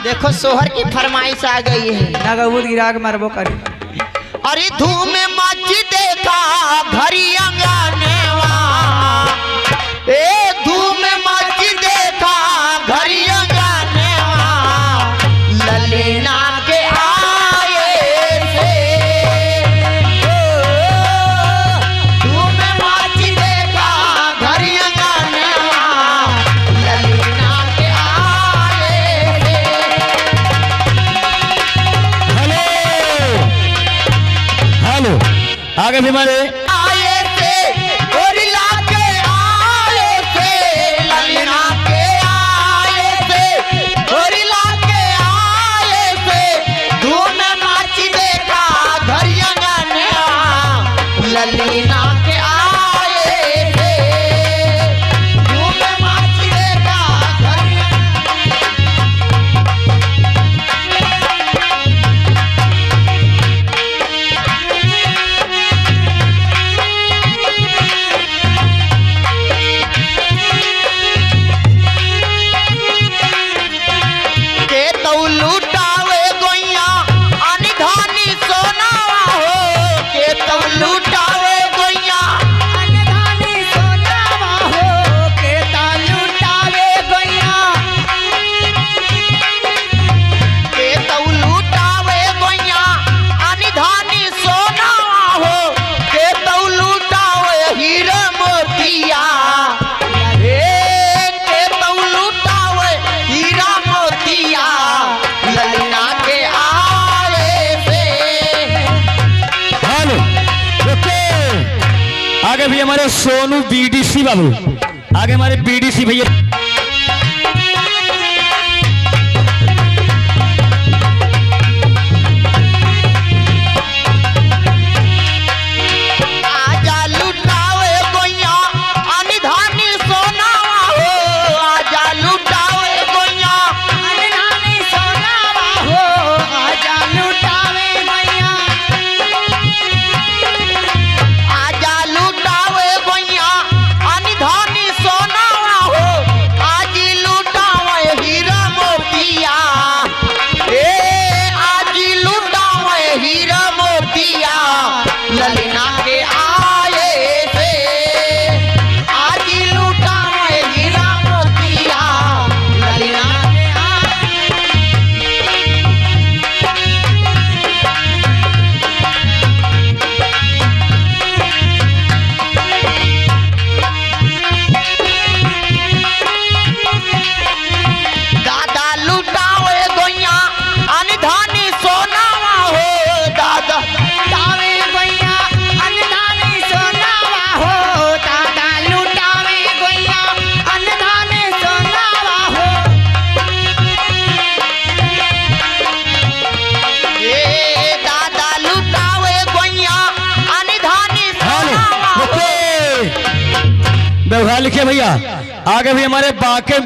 देखो सोहर की फरमाइश आ गई है। नगबूत गिरा के मारबो करी। अरे धूम मच देखा घरी अंगनेवा, ए धूम मच देखा घरी अंगनेवा, ललेना के आए से। धूम मच देखा घरी अंगनेवा, ललेना के आए से। हेलो आगे भी हमारे आए थे और लाके आए थे, ललना के आए थे और लाके आए थे। धूम नाच देखा घरिया गाने, ललना के आए थे। धूम नाच देखा घरिया लूटावे गोइया अनधानी सोनावा हो, के तब लूटावे गोइया अनधानी सोनावा हो, के ता लूटावे गोइया। के तब लूटावे गोइया अनधानी सोनावा हो, के तब लूटावे हीरा मोतिया। के तब लूटावे हीरा मोतिया, ललना के आए से। हेलो ओके आगे भी हमारे सोनू बीडीसी बाबू, आगे हमारे बीडीसी भैया। आजा लुटावे गोइया अनधानी सोनावा हो, आजा लुटावे गोइया अनधानी सोनावा हो, आजा लूटावे गोइया। आजा लुटावे गोइया अनधानी सोनावा हो, आज लुटावे हीरा मोतिया। आज लुटावे हीरा मोतिया, ललना के आए से। आज लुटावे हीरा मोतिया, ललना के आए। दादा लुटावे गोइया अनधानी सोनावा हो, दादा लूटावे गोइया अनधानी सोनावा हो, दादा लूटावे गोइया अनधानी सोनावा हो। ए दादा लुटावे गोइया अनधानी सोनावा हो। व्यवहार लिखिए भैया। आगे भी हमारे बाके